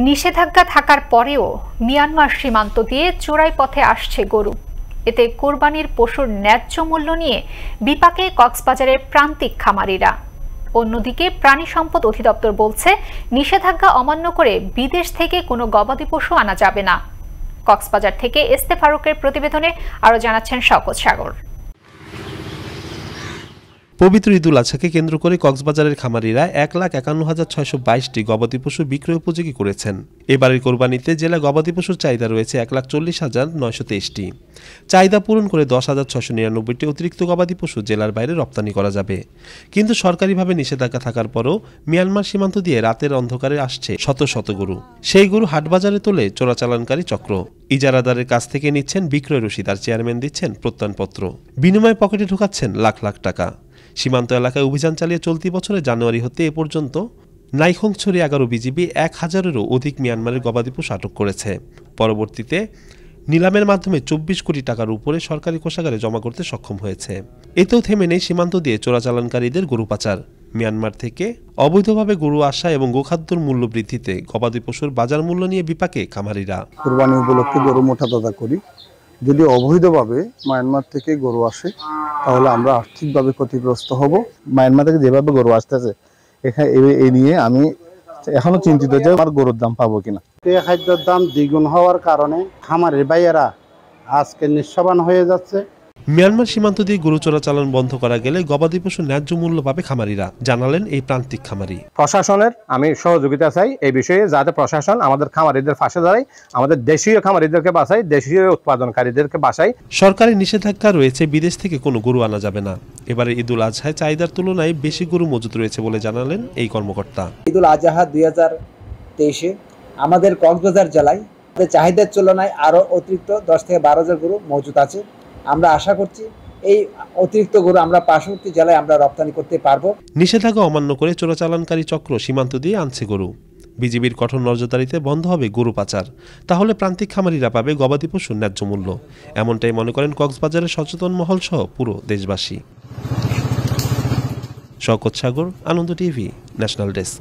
নিষেধাজ্ঞা থাকার পরেও মিয়ানমার সীমান্ত দিয়ে চোরাই পথে আসছে গরু। এতে কোরবানির পশুর ন্যায্য মূল্য নিয়ে বিপাকে কক্সবাজারের প্রান্তিক খামারিরা। অন্যদিকে প্রাণী সম্পদ অধিদপ্তর বলছে, নিষেধাজ্ঞা অমান্য করে বিদেশ থেকে কোনো গবাদি পশু আনা যাবে না। কক্সবাজার থেকে এসতে ফারুকের প্রতিবেদনে আরও জানাচ্ছেন শওকত সাগর। পবিত্র ঈদুল আজহাকে কেন্দ্র করে কক্সবাজারের খামারিরা ১,৫১,৬২২টি গবাদি পশু বিক্রয় উপযোগী করেছেন। এবারের কোরবানিতে জেলা গবাদি পশুর চাহিদা রয়েছে ১,৪০,৯২৩টি। চাহিদা পূরণ করে ১০,৬৯৯টি অতিরিক্ত গবাদি পশু জেলার বাইরে রপ্তানি করা যাবে। কিন্তু সরকারিভাবে নিষেধাজ্ঞা থাকার পরও মিয়ানমার সীমান্ত দিয়ে রাতের অন্ধকারে আসছে শত শত গরু। সেই গরু হাটবাজারে তোলে চোরাচালানকারী চক্র। ইজারাদারের কাছ থেকে নিচ্ছেন বিক্রয় রসিদ আর চেয়ারম্যান দিচ্ছেন প্রত্যয়নপত্র। বিনিময়ে পকেটে ঢোকাচ্ছেন লাখ লাখ টাকা। সীমান্ত এলাকায় অভিযান চালিয়ে চলতি বছরের জানুয়ারি হতে এ পর্যন্ত নাইখংছড়ি ১১ বিজিবি ১,০০০-এরও অধিক মিয়ানমারের গবাদি পশু আটক করেছে। পরবর্তীতে নিলামের মাধ্যমে ২৪ কোটি টাকার উপরে সরকারি কোষাগারে জমা করতে সক্ষম হয়েছে। এতেও থেমে নেই সীমান্ত দিয়ে চোরাচালানকারীদের গরু পাচার। মিয়ানমার থেকে অবৈধভাবে গরু আসা এবং গোখাদ্যর মূল্য বৃদ্ধিতে গবাদি পশুর বাজার মূল্য নিয়ে বিপাকে খামারিরা। কুরবানি উপলক্ষে গরু মোটাতাজা করি। যদি অবৈধভাবে মায়ানমার থেকে গরু আসে তাহলে আমরা আর্থিকভাবে ক্ষতিগ্রস্ত হব। মায়ানমার থেকে যেভাবে গরু আসতেছে এখানে এই নিয়ে আমি এখনো চিন্তিত যে আমার গরুর দাম পাবো কিনা। খাদ্যের দাম দ্বিগুণ হওয়ার কারণে খামারের ভাইয়েরা আজকে নিঃস্বাবন হয়ে যাচ্ছে। মিয়ানমার সীমান্ত দিয়ে গরু চোরাচালান বন্ধ করা গেলে গবাদি পশু ন্যায্য মূল্য পাবে খামারিরা, জানালেন এই প্রান্তিক খামারি। প্রশাসনের আমি সহযোগিতা চাই এই বিষয়ে, যাতে প্রশাসন আমাদের খামারিদের পাশে দাঁড়ায়, আমাদের দেশীয় খামারিদেরকে বাঁচায়, দেশীয় উৎপাদনকারীদেরকে বাঁচায়। সরকারি নিষেধাজ্ঞা রয়েছে, বিদেশ থেকে কোনো গরু আনা যাবে না। এবারে ঈদুল আজহায় চাহিদার তুলনায় বেশি গরু মজুত রয়েছে বলে জানালেন এই কর্মকর্তা। ঈদুল আজহা ২০২৩-এ আমাদের কক্সবাজার জেলায় চাহিদার তুলনায় আরো অতিরিক্ত ১০ থেকে ১২,০০০ গরু মজুত আছে। আমরা আশা করছি এই অতিরিক্ত গরু আমরা পার্শ্ববর্তী জেলায় আমরা রপ্তানি করতে পারবো। নিষেধাজ্ঞা অমান্য করে চোরাচালানকারী চক্র সীমান্ত দিয়ে আনছে গরু। বিজিবির কঠোর নজরদারিতে বন্ধ হবে গরু পাচার। তাহলে প্রান্তিক খামারিরা পাবে গবাদি পশুর ন্যায্য মূল্য। এমনটাই মনে করেন কক্সবাজারের সচেতন মহল সহ পুরো দেশবাসী। শওকত সাগর, আনন্দ টিভি, ন্যাশনাল ডেস্ক।